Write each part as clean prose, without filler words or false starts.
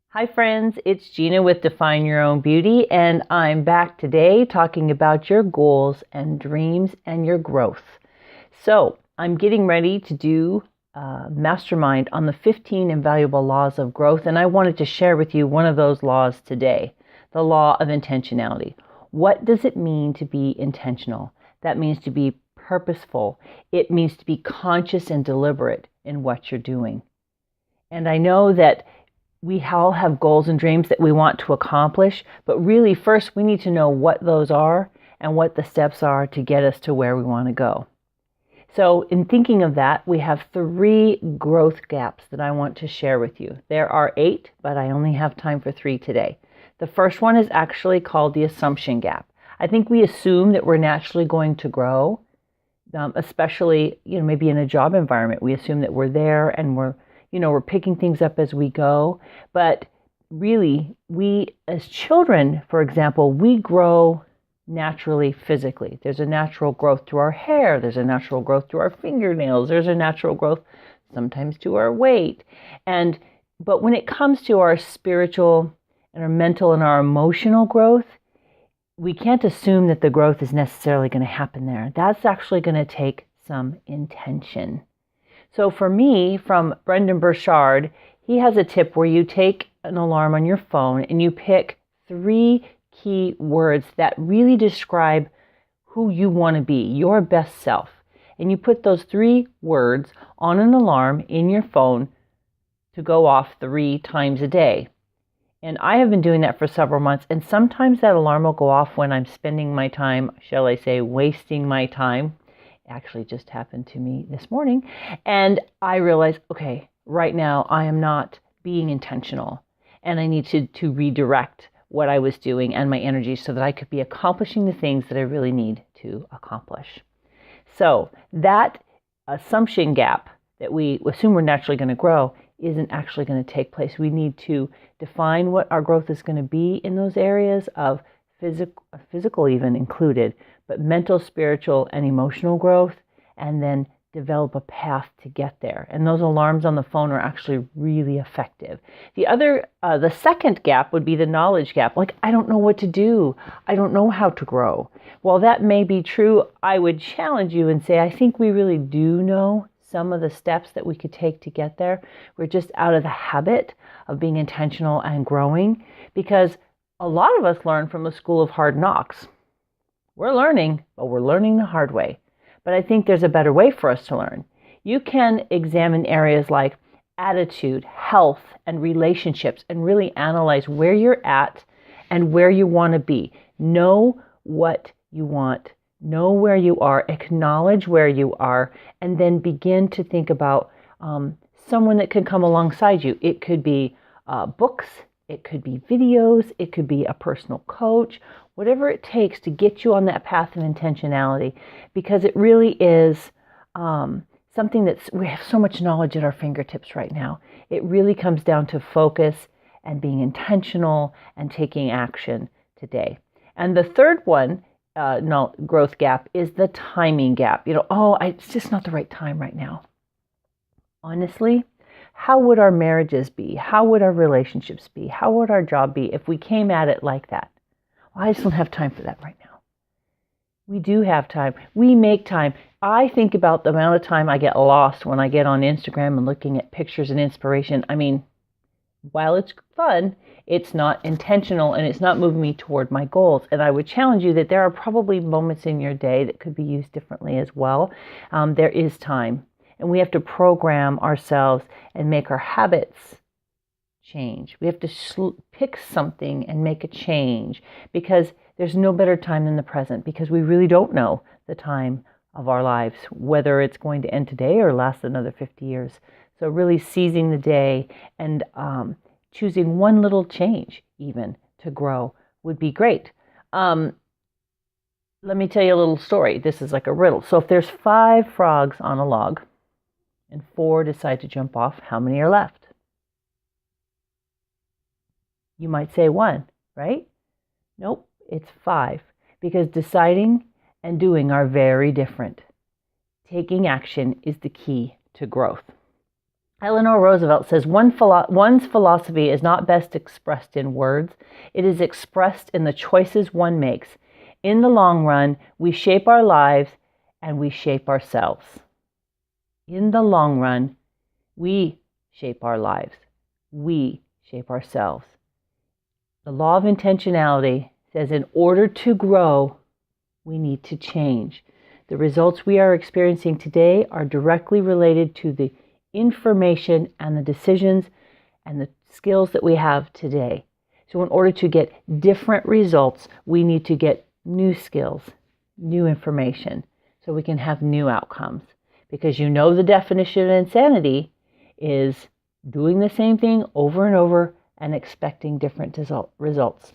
Hi friends, it's Gina with Define Your Own Beauty, and I'm back today talking about your goals and dreams and your growth. So I'm getting ready to do a mastermind on the 15 invaluable laws of growth, and I wanted to share with you one of those laws today, the law of intentionality. What does it mean to be intentional? That means to be purposeful. It means to be conscious and deliberate in what you're doing. And I know that we all have goals and dreams that we want to accomplish, but really first we need to know what those are and what the steps are to get us to where we want to go. So in thinking of that, we have 3 growth gaps that I want to share with you. There are 8, but I only have time for 3 today. The first one is actually called the assumption gap. I think we assume that we're naturally going to grow, especially, maybe in a job environment. We assume that we're there and we're picking things up as we go. But really, we as children, for example, we grow naturally physically. There's a natural growth to our hair. There's a natural growth to our fingernails. There's a natural growth sometimes to our weight. But when it comes to our spiritual and our mental and our emotional growth, we can't assume that the growth is necessarily going to happen there. That's actually going to take some intention. So for me, from Brendon Burchard, he has a tip where you take an alarm on your phone and you pick 3 key words that really describe who you want to be, your best self. And you put those 3 words on an alarm in your phone to go off 3 times a day. And I have been doing that for several months. And sometimes that alarm will go off when I'm spending my time, shall I say, wasting my time. Actually just happened to me this morning, and I realized, okay, right now I am not being intentional, and I need to redirect what I was doing and my energy so that I could be accomplishing the things that I really need to accomplish. So that assumption gap that we assume we're naturally going to grow isn't actually going to take place. We need to define what our growth is going to be in those areas of physical even included, but mental, spiritual, and emotional growth, and then develop a path to get there. And those alarms on the phone are actually really effective. The second gap would be the knowledge gap. Like, I don't know what to do. I don't know how to grow. While that may be true, I would challenge you and say, I think we really do know some of the steps that we could take to get there. We're just out of the habit of being intentional and growing, because a lot of us learn from a school of hard knocks. We're learning, but we're learning the hard way. But I think there's a better way for us to learn. You can examine areas like attitude, health, and relationships and really analyze where you're at and where you want to be. Know what you want. Know where you are. Acknowledge where you are. And then begin to think about someone that can come alongside you. It could be books. It could be videos. It could be a personal coach. Whatever it takes to get you on that path of intentionality, because it really is something we have so much knowledge at our fingertips right now. It really comes down to focus and being intentional and taking action today. And the third one, growth gap, is the timing gap. It's just not the right time right now. Honestly, how would our marriages be? How would our relationships be? How would our job be if we came at it like that? I just don't have time for that right now. We do have time. We make time. I think about the amount of time I get lost when I get on Instagram and looking at pictures and inspiration. I mean, while it's fun, it's not intentional and it's not moving me toward my goals. And I would challenge you that there are probably moments in your day that could be used differently as well. There is time, and we have to program ourselves and make our habits change. We have to pick something and make a change, because there's no better time than the present, because we really don't know the time of our lives, whether it's going to end today or last another 50 years. So really seizing the day and choosing one little change even to grow would be great. Let me tell you a little story. This is like a riddle. So if there's 5 frogs on a log and 4 decide to jump off, how many are left? You might say 1, right? Nope, it's 5, because deciding and doing are very different. Taking action is the key to growth. Eleanor Roosevelt says, one's philosophy is not best expressed in words. It is expressed in the choices one makes. In the long run, we shape our lives and we shape ourselves. In the long run, we shape our lives. We shape ourselves. The law of intentionality says in order to grow, we need to change. The results we are experiencing today are directly related to the information and the decisions and the skills that we have today. So in order to get different results, we need to get new skills, new information, so we can have new outcomes. Because you know the definition of insanity is doing the same thing over and over and expecting different results.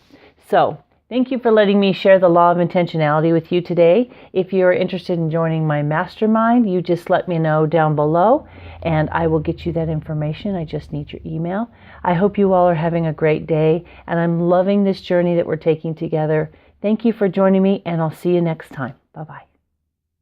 So thank you for letting me share the law of intentionality with you today. If you're interested in joining my mastermind, you just let me know down below and I will get you that information. I just need your email. I hope you all are having a great day and I'm loving this journey that we're taking together. Thank you for joining me and I'll see you next time. Bye-bye.